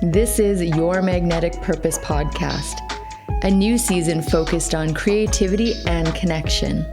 This is Your Magnetic Purpose podcast, a new season focused on creativity and connection.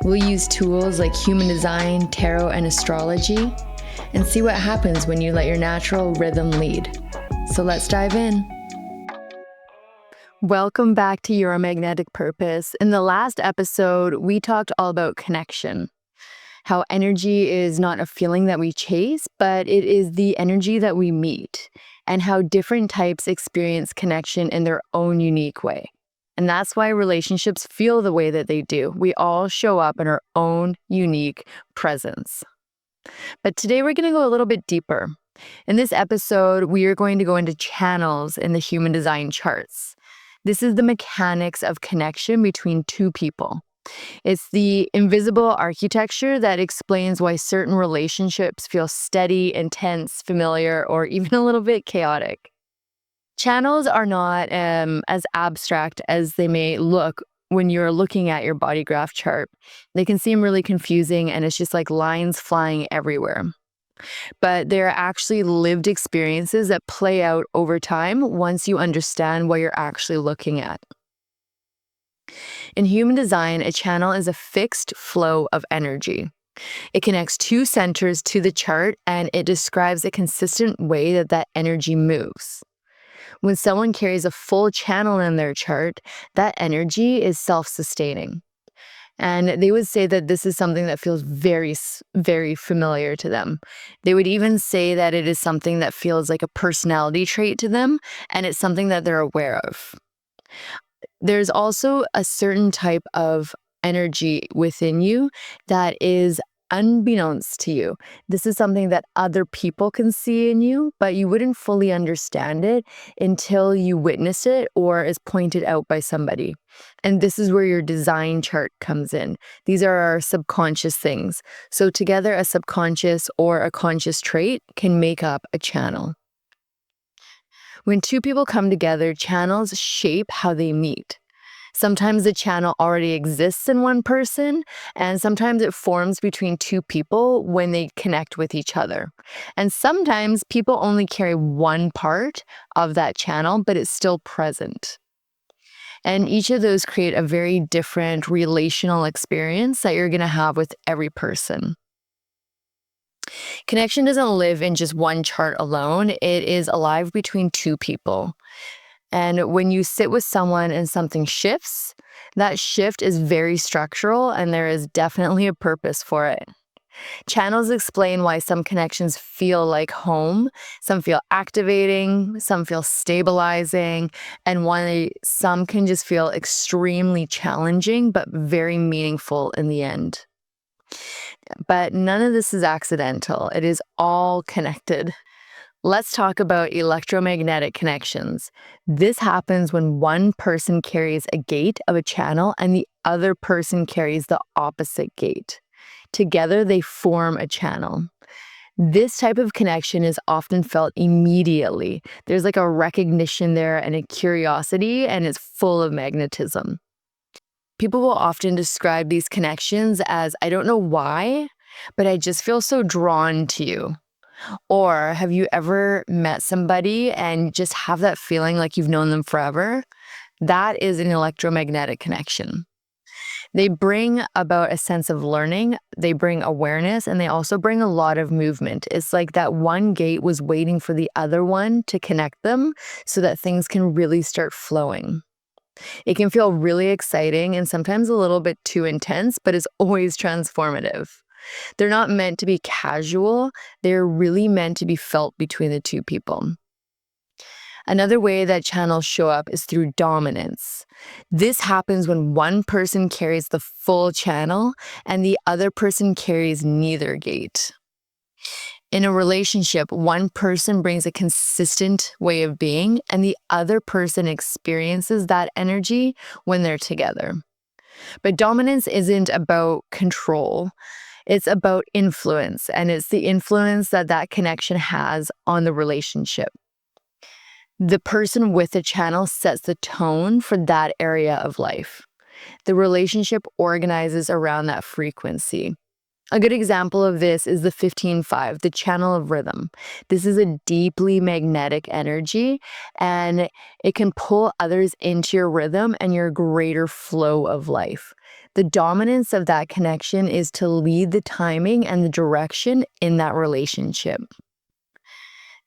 We'll use tools like human design, tarot, and astrology, and see what happens when you let your natural rhythm lead. So let's dive in. Welcome back to Your Magnetic Purpose. In the last episode, we talked all about connection. How energy is not a feeling that we chase, but it is the energy that we meet, and how different types experience connection in their own unique way. And that's why relationships feel the way that they do. We all show up in our own unique presence. But today we're going to go a little bit deeper. In this episode, we are going to go into channels in the human design charts. This is the mechanics of connection between two people. It's the invisible architecture that explains why certain relationships feel steady, intense, familiar, or even a little bit chaotic. Channels are not as abstract as they may look when you're looking at your body graph chart. They can seem really confusing, and it's just like lines flying everywhere. But they're actually lived experiences that play out over time once you understand what you're actually looking at. In human design, a channel is a fixed flow of energy. It connects two centers to the chart, and it describes a consistent way that that energy moves. When someone carries a full channel in their chart, that energy is self-sustaining. And they would say that this is something that feels very, very familiar to them. They would even say that it is something that feels like a personality trait to them, and it's something that they're aware of. There's also a certain type of energy within you that is unbeknownst to you. This is something that other people can see in you, but you wouldn't fully understand it until you witness it or is pointed out by somebody. And this is where your design chart comes in. These are our subconscious things. So together, a subconscious or a conscious trait can make up a channel. When two people come together, channels shape how they meet. Sometimes the channel already exists in one person, and sometimes it forms between two people when they connect with each other. And sometimes people only carry one part of that channel, but it's still present. And each of those create a very different relational experience that you're going to have with every person. Connection doesn't live in just one chart alone. It is alive between two people. And when you sit with someone and something shifts, that shift is very structural, and there is definitely a purpose for it. Channels explain why some connections feel like home, some feel activating, some feel stabilizing, and why some can just feel extremely challenging but very meaningful in the end. But none of this is accidental. It is all connected. Let's talk about electromagnetic connections. This happens when one person carries a gate of a channel and the other person carries the opposite gate. Together, they form a channel. This type of connection is often felt immediately. There's like a recognition there and a curiosity, and it's full of magnetism. People will often describe these connections as, I don't know why, but I just feel so drawn to you. Or have you ever met somebody and just have that feeling like you've known them forever? That is an electromagnetic connection. They bring about a sense of learning, they bring awareness, and they also bring a lot of movement. It's like that one gate was waiting for the other one to connect them so that things can really start flowing. It can feel really exciting and sometimes a little bit too intense, but it's always transformative. They're not meant to be casual. They're really meant to be felt between the two people. Another way that channels show up is through dominance. This happens when one person carries the full channel and the other person carries neither gate. In a relationship, one person brings a consistent way of being, and the other person experiences that energy when they're together. But dominance isn't about control. It's about influence, and it's the influence that that connection has on the relationship. The person with the channel sets the tone for that area of life. The relationship organizes around that frequency. A good example of this is the 15-5, the channel of rhythm. This is a deeply magnetic energy, and it can pull others into your rhythm and your greater flow of life. The dominance of that connection is to lead the timing and the direction in that relationship.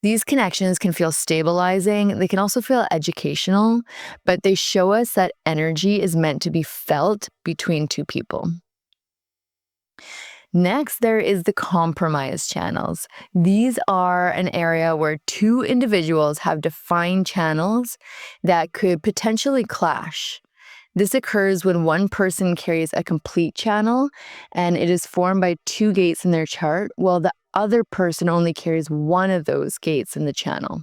These connections can feel stabilizing. They can also feel educational, but they show us that energy is meant to be felt between two people. Next, there is the compromise channels. These are an area where two individuals have defined channels that could potentially clash. This occurs when one person carries a complete channel and it is formed by two gates in their chart, while the other person only carries one of those gates in the channel.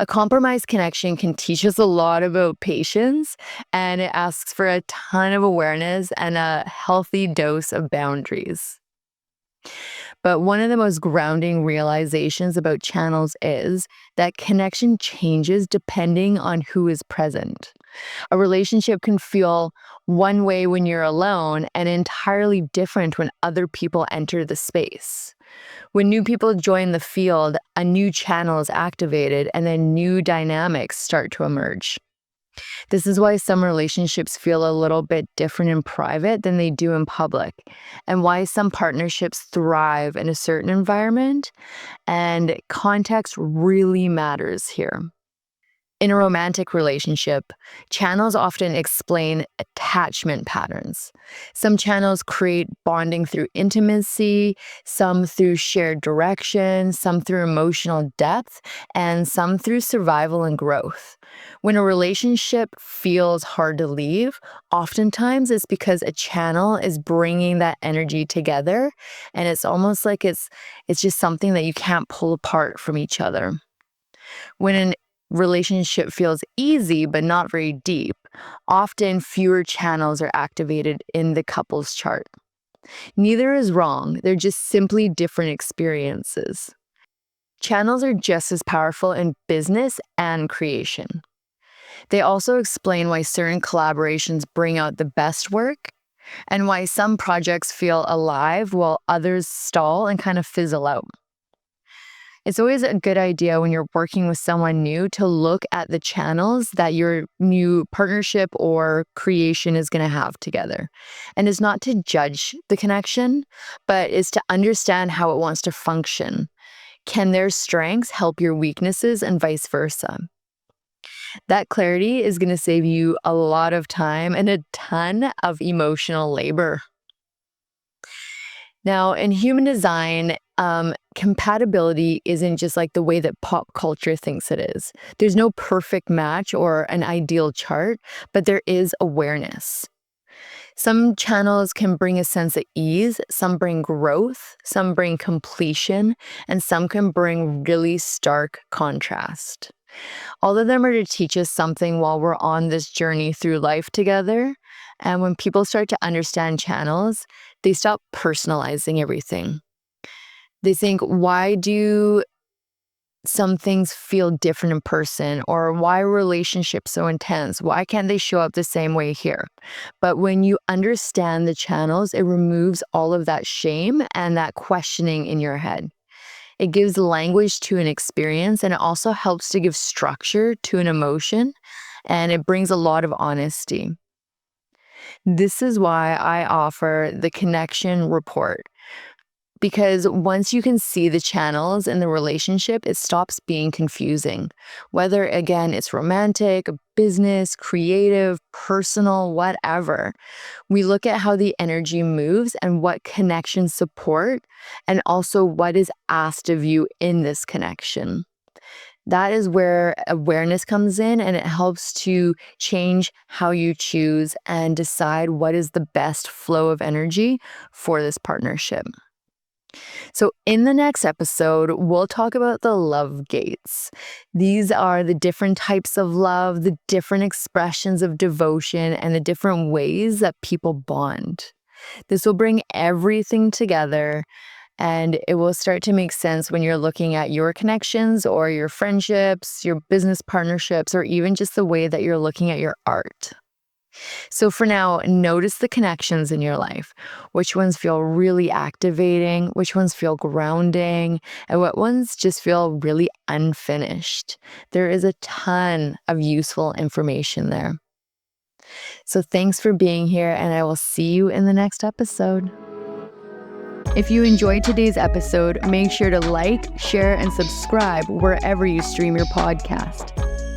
A compromise connection can teach us a lot about patience, and it asks for a ton of awareness and a healthy dose of boundaries. But one of the most grounding realizations about channels is that connection changes depending on who is present. A relationship can feel one way when you're alone and entirely different when other people enter the space. When new people join the field, a new channel is activated and then new dynamics start to emerge. This is why some relationships feel a little bit different in private than they do in public, and why some partnerships thrive in a certain environment, and context really matters here. In a romantic relationship, channels often explain attachment patterns. Some channels create bonding through intimacy, some through shared direction, some through emotional depth, and some through survival and growth. When a relationship feels hard to leave, oftentimes it's because a channel is bringing that energy together, and it's almost like it's just something that you can't pull apart from each other. When an relationship feels easy but not very deep, often fewer channels are activated in the couple's chart. Neither is wrong, they're just simply different experiences. Channels are just as powerful in business and creation. They also explain why certain collaborations bring out the best work and why some projects feel alive while others stall and kind of fizzle out. It's always a good idea when you're working with someone new to look at the channels that your new partnership or creation is going to have together. And it's not to judge the connection, but it's to understand how it wants to function. Can their strengths help your weaknesses and vice versa? That clarity is going to save you a lot of time and a ton of emotional labor. Now, in human design, compatibility isn't just like the way that pop culture thinks it is. There's no perfect match or an ideal chart, but there is awareness. Some channels can bring a sense of ease, some bring growth, some bring completion, and some can bring really stark contrast. All of them are to teach us something while we're on this journey through life together. And when people start to understand channels, they stop personalizing everything. They think, why do some things feel different in person? Or why are relationships so intense? Why can't they show up the same way here? But when you understand the channels, it removes all of that shame and that questioning in your head. It gives language to an experience, and it also helps to give structure to an emotion, and it brings a lot of honesty. This is why I offer the connection report. Because once you can see the channels in the relationship, it stops being confusing. Whether, again, it's romantic, business, creative, personal, whatever. We look at how the energy moves and what connections support, and also what is asked of you in this connection. That is where awareness comes in, and it helps to change how you choose and decide what is the best flow of energy for this partnership. So, in the next episode, we'll talk about the love gates. These are the different types of love, the different expressions of devotion, and the different ways that people bond. This will bring everything together, and it will start to make sense when you're looking at your connections or your friendships, your business partnerships, or even just the way that you're looking at your art. So for now, notice the connections in your life. Which ones feel really activating, which ones feel grounding, and what ones just feel really unfinished. There is a ton of useful information there. So thanks for being here, and I will see you in the next episode. If you enjoyed today's episode, make sure to like, share, and subscribe wherever you stream your podcast.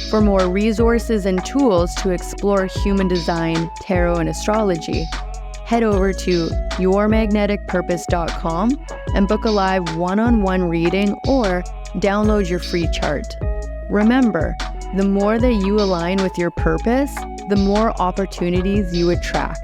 For more resources and tools to explore human design, tarot, and astrology, head over to yourmagneticpurpose.com and book a live one-on-one reading or download your free chart. Remember, the more that you align with your purpose, the more opportunities you attract.